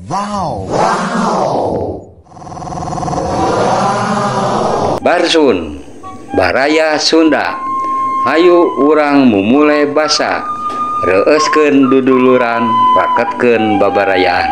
Wow. Barsun Baraya Sunda. Hayu urang mumulai basa, reuskeun duduluran, raketkeun babarayaan.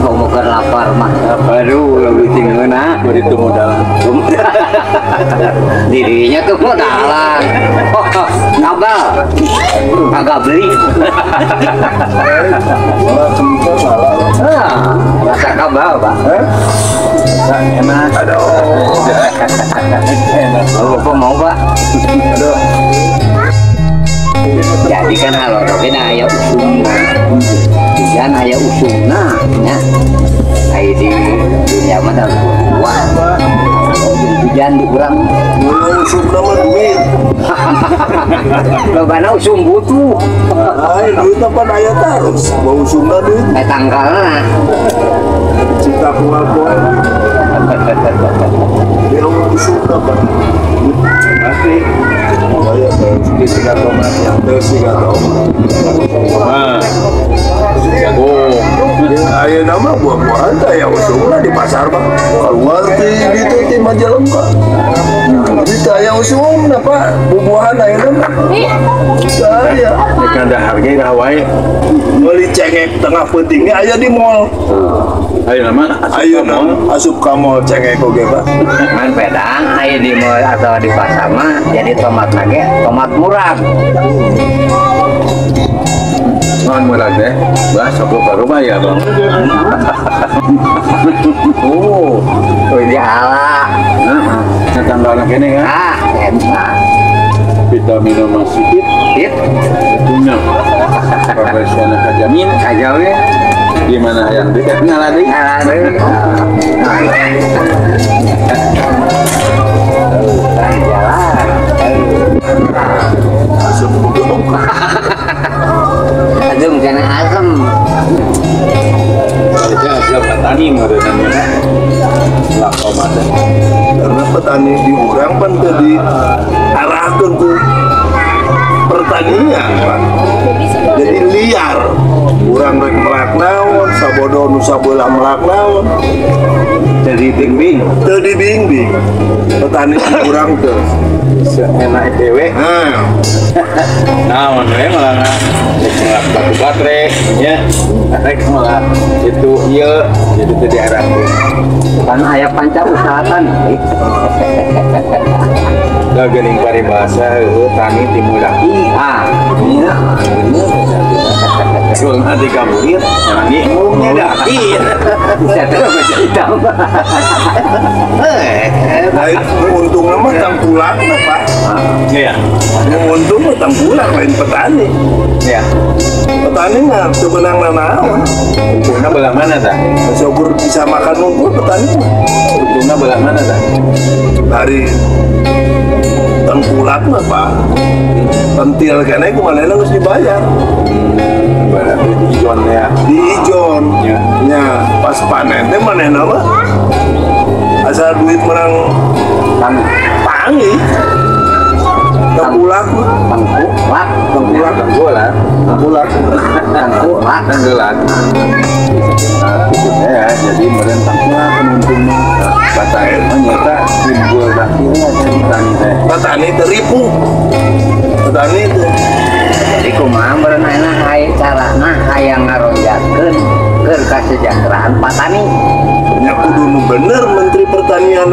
Mau ke lapar mah Baru lebih tinggi nak, itu modal. dirinya tuh modalan. Kabel agak beli. Rasa kabel pak. Enak. Aduh. Bapak mau pak? Aduh. Jadi kan halo rokin aya usumna, hujan aya usumna, ya. Ayo di dunia mah dah hujan di kurang. Usumna mah duit. Lobana usum butuh. Duit apa aya terus? Bau usumna duit. Tanggalna. Cita kual-kual. Dia usumna apa? Nanti saya di tiga tomat yang tiga tomat jagung ayo nama buah-buahan kayak usumna di pasar pak keluar di Majalengka di saya usumna pak buah-buahan ayo nama saya kan ada harga rawai beli cengek tengah pentingnya ayo di mall ayo nama asup ka mall cengek oge pak Kan pedang ayo di mall atau di pasar mah jadi tomat lagi tomat murah. non murah deh bahas aku baru ya bang Ini ala. tanggal anak ini kan Enak. vitamin masih It. punya profesional kajamin Kajaunya. di mana yang dekat ngaladi Adem kena asam. itu hasil petani menurutnya lakomadan karena petani di urang pan tadi arahkan ke pertanian pak jadi liar urang rek melak naon sabodo nu sabeula melak naon jadi bingbing teu bingbing petani di urang teu enak dewe nah we malah ngelak batu baterai ya rek malah itu iya jadi tadi arah Kan ayah panca usahakan. da geuning paribasa tani dimulaki Iya. Sul nanti kamulir nyanyi umumnya daki Bisa terus baca hitam. lain untung mah tangkulak pak iya untung mah tangkulak lain petani iya petani mah teu beunang naon untungnya belah mana dah syukur bisa makan unggul petani mah untungnya belah mana dah dari tengkulak mah pak pentil kene kumanehna geus dibayar berarti di ijon ya di ijon Ya. nya pas panen teh manehna mah asal duit menang pangi tengkulak mah Tangkulak. tengkulak tenggolan tengkulak Tangkulak. tenggelan ya jadi meren tenggolan untungnya kata ternyata timbul akhirnya jadi tani teh petani teripu petani teh Jadi kumaha berenang hai carana hayang ngaronjakeun keur kasejahteraan petani. nya kudu nu bener menteri pertanian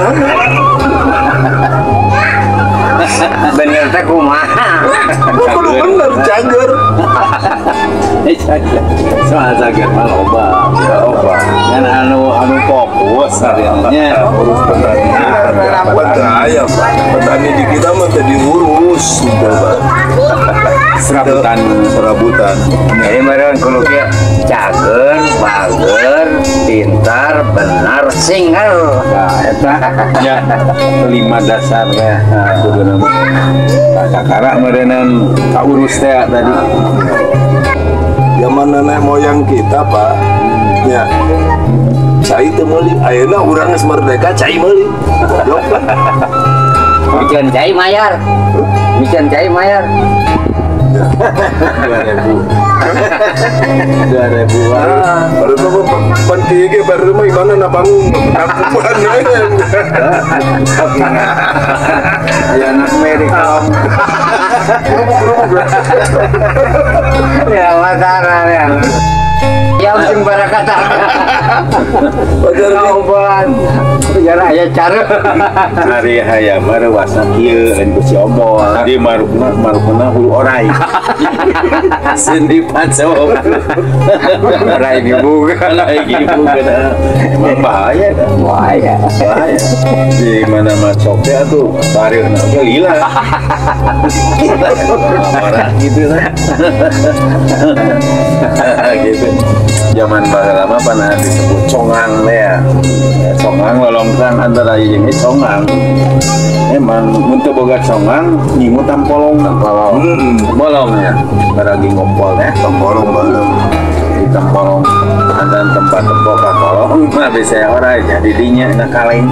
Bener teh kumaha? kudu bener cager soal sakit mah loba kan anu fokus hariannya urus petani. Petani Pak. Petani di kita mah tadi urus gitu Pak. Serabutan. Jadi meren kudu kieu cager, bager, pintar, benar, singal. Nah, eta nya 5 dasarnya. Nah, kudu nama. Kakara merenan kaurus teh tadi. Zaman nenek moyang kita Pak. Ya. Cai teu meuli. Ayeuna urang geus merdeka cai meuli. Bikin cai mayar. Bikin cai mayar. 2000. Baru tuh panti ge baru mah gimana na bangun nakupan Ya anak Amerika. Ya masalah ya. Ya sing barakata. Kauban. Ya aya cara. Hari hayam baru wasa kieu lain ku si Ombol. Di marukna hulu orai. Sendipan sok. Orai dibuka. Orai dibuka. Emang bahaya dah. Bahaya. Di mana macok teh atuh tareuna ge lila. Marah gitu lah. Gitu. Zaman baheula mah pernah disebut congang ya. Congang lolongkan antara jeung congang. Emang mun teu boga congang ngingu tampolong. Bolongnya baragi ngompol ya. Tampolong balong. Di tampolong dan tempat tembok ka kolong mah bisa orang jadi dinya na kaleng.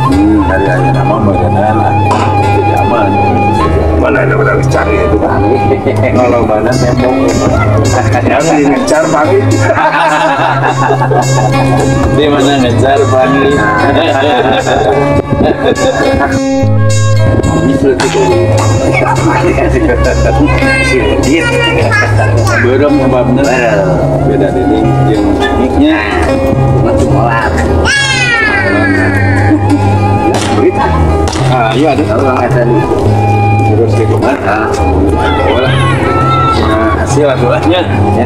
Hari aja nama bageunana. Itu zaman. Mana ada orang cari itu Pak. Kalau mana tembok Yang ngecar pagi. di mana ngejar pagi. Berem sebabnya beda ini yang miknya Macam olah. iya ada Orang ada ni. terus di kemana bola hasil aturannya ya